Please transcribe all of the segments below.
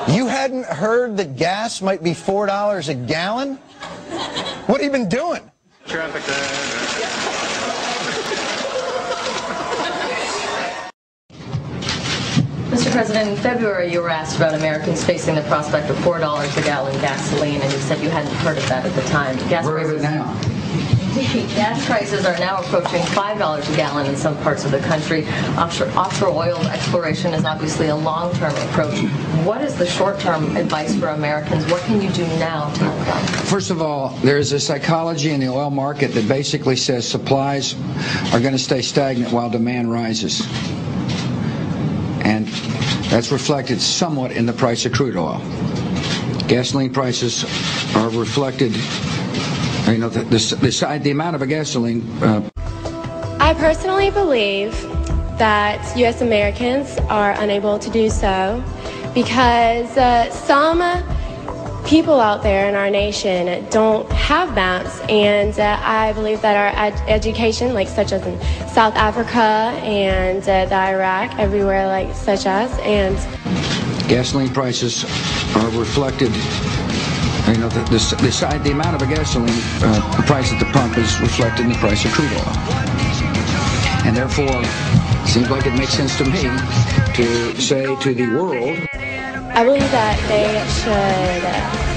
You hadn't heard that gas might be $4 a gallon? What have you been doing? Traffic. Mr. President, in February you were asked about Americans facing the prospect of $4 a gallon gasoline, and you said you hadn't heard of that at the time. Where is it now? Gas prices are now approaching $5 a gallon in some parts of the country. Offshore oil exploration is obviously a long-term approach. What is the short-term advice for Americans? What can you do now to help them? First of all, there is a psychology in the oil market that basically says supplies are going to stay stagnant while demand rises. And that's reflected somewhat in the price of crude oil. Gasoline prices are reflected. You know, the amount of a gasoline. I personally believe that U.S. Americans are unable to do so because some people out there in our nation don't have maps, and I believe that our education, like such as in South Africa and the Iraq, everywhere like such as, and gasoline prices are reflected. You know, the amount of a gasoline price at the pump is reflected in the price of crude oil. And therefore, it seems like it makes sense to me to say to the world, I believe that they should,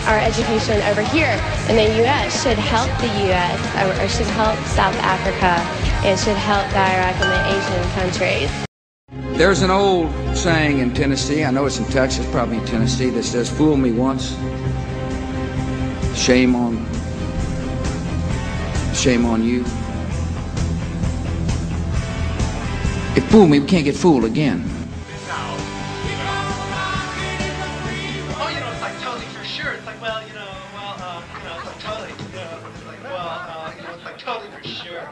our education over here in the U.S. should help the U.S. or should help South Africa and should help the Iraq and the Asian countries. There's an old saying in Tennessee, I know it's in Texas, probably in Tennessee, that says, fool me once, shame on you. If fool me, we can't get fooled again. Oh, you know, it's like totally for sure. It's like, well, you know, it's like totally, it's like, well, it's like totally for sure.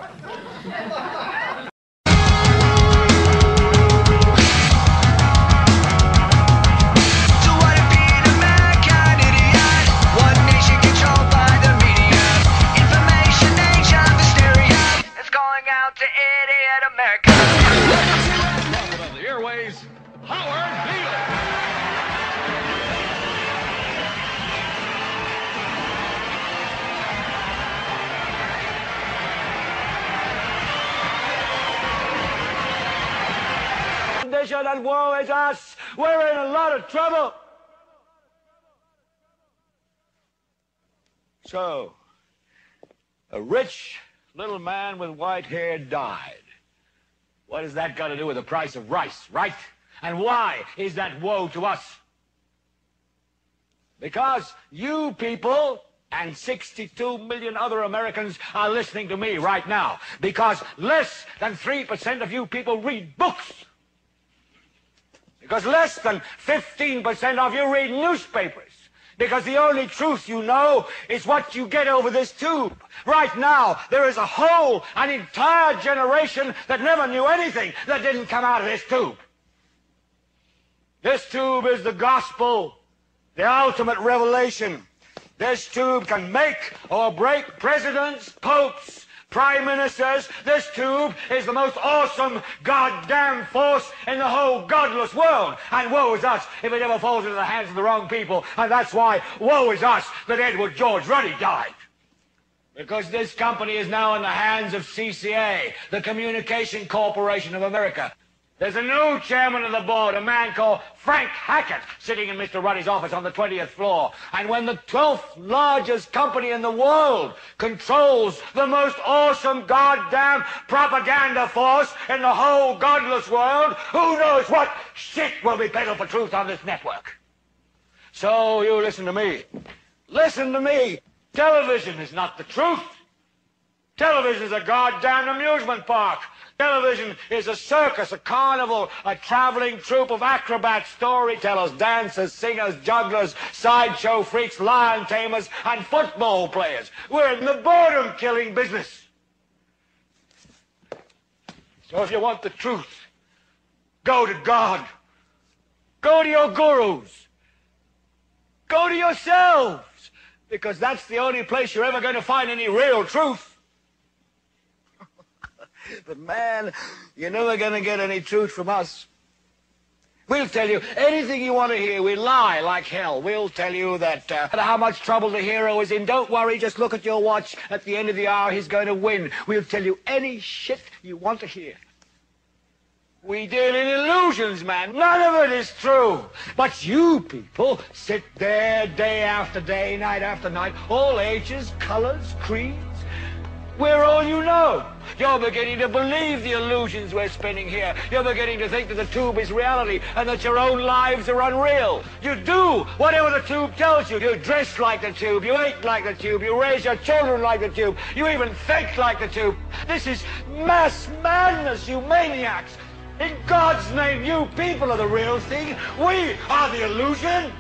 And woe is us. We're in a lot of trouble. So, a rich little man with white hair died. What has that got to do with the price of rice, right? And why is that woe to us? Because you people and 62 million other Americans are listening to me right now. Because less than 3% of you people read books. Because less than 15% of you read newspapers. Because the only truth you know is what you get over this tube. Right now, there is an entire generation that never knew anything that didn't come out of this tube. This tube is the gospel, the ultimate revelation. This tube can make or break presidents, popes, prime ministers. This tube is the most awesome goddamn force in the whole godless world. And woe is us if it ever falls into the hands of the wrong people. And that's why woe is us that Edward George Ruddy died. Because this company is now in the hands of CCA, the Communication Corporation of America. There's a new chairman of the board, a man called Frank Hackett, sitting in Mr. Ruddy's office on the 20th floor. And when the 12th largest company in the world controls the most awesome goddamn propaganda force in the whole godless world, who knows what shit will be peddled for truth on this network? So you listen to me. Listen to me. Television is not the truth. Television is a goddamn amusement park. Television is a circus, a carnival, a traveling troupe of acrobats, storytellers, dancers, singers, jugglers, sideshow freaks, lion tamers, and football players. We're in the boredom-killing business. So if you want the truth, go to God. Go to your gurus. Go to yourselves. Because that's the only place you're ever going to find any real truth. But man, you're never going to get any truth from us. We'll tell you anything you want to hear. We lie like hell. We'll tell you that no matter how much trouble the hero is in, don't worry, just look at your watch. At the end of the hour, he's going to win. We'll tell you any shit you want to hear. We deal in illusions, man. None of it is true. But you people sit there day after day, night after night, all ages, colors, creeds. We're all you know. You're beginning to believe the illusions we're spinning here. You're beginning to think that the tube is reality and that your own lives are unreal. You do whatever the tube tells you. You dress like the tube. You eat like the tube. You raise your children like the tube. You even think like the tube. This is mass madness, you maniacs. In God's name, you people are the real thing. We are the illusion.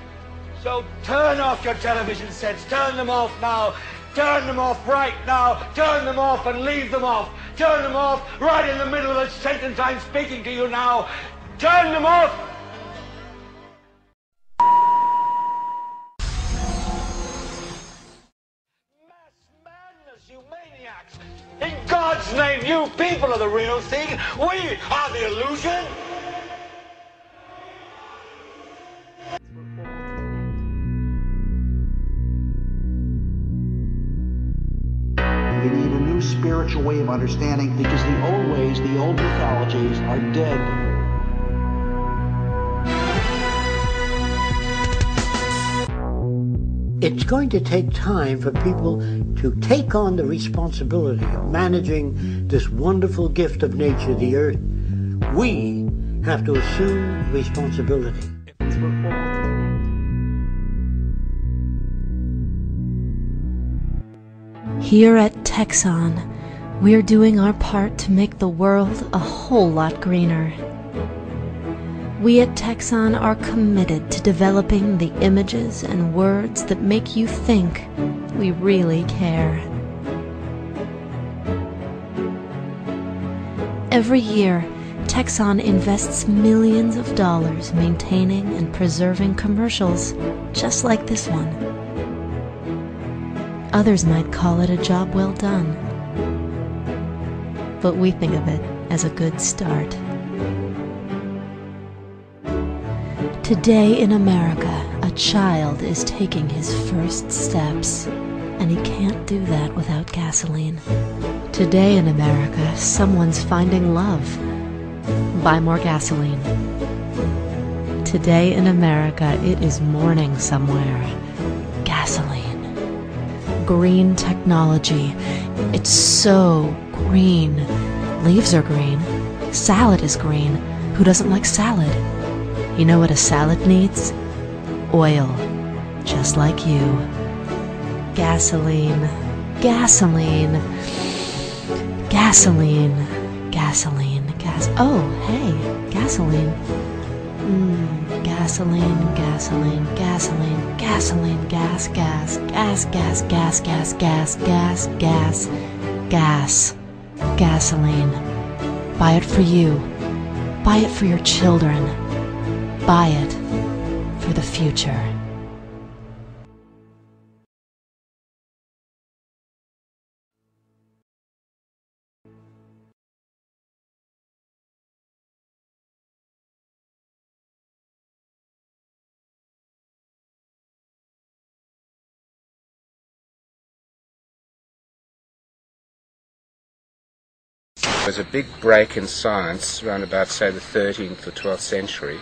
So turn off your television sets. Turn them off now. Turn them off right now. Turn them off and leave them off. Turn them off right in the middle of the sentence I'm speaking to you now. Turn them off. Mass madness, you maniacs. In God's name, you people are the real thing. We are the illusion. We need a new spiritual way of understanding because the old ways, the old mythologies are dead. It's going to take time for people to take on the responsibility of managing this wonderful gift of nature, the earth. We have to assume responsibility. Here at Texon, we're doing our part to make the world a whole lot greener. We at Texon are committed to developing the images and words that make you think we really care. Every year, Texon invests millions of dollars maintaining and preserving commercials just like this one. Others might call it a job well done, but we think of it as a good start. Today in America, a child is taking his first steps, and he can't do that without gasoline. Today in America, someone's finding love. Buy more gasoline. Today in America, it is morning somewhere. Gasoline. Green technology. It's so green. Leaves are green. Salad is green. Who doesn't like salad? You know what a salad needs? Oil. Just like you. Gasoline. Gasoline. Gasoline. Gasoline. Oh, hey. Gasoline. Gasoline, gasoline, gasoline, gasoline, gas, gas, gas, gas, gas, gas, gas, gas, gas, gas, gasoline. Buy it for you. Buy it for your children. Buy it for the future. There was a big break in science around about, say, the 13th or 12th century,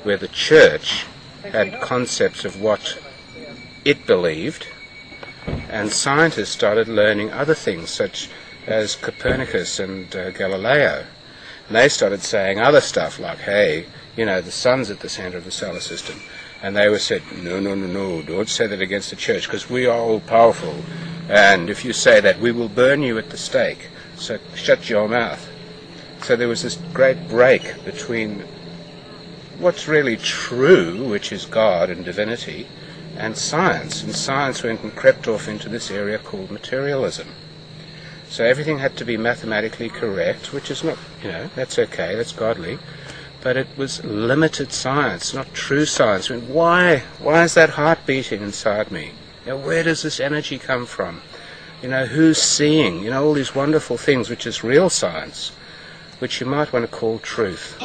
where the church had concepts of what it believed, and scientists started learning other things, such as Copernicus and Galileo. And they started saying other stuff like, hey, you know, the sun's at the center of the solar system. And they were said, no, no, no, no, don't say that against the church, because we are all powerful. And if you say that, we will burn you at the stake. So shut your mouth. So there was this great break between what's really true, which is God and divinity, and science. And science went and crept off into this area called materialism. So everything had to be mathematically correct, which is not, you know, that's okay, that's godly. But it was limited science, not true science. I mean, why is that heart beating inside me? You know, where does this energy come from? You know, who's seeing? You know, all these wonderful things, which is real science, which you might want to call truth.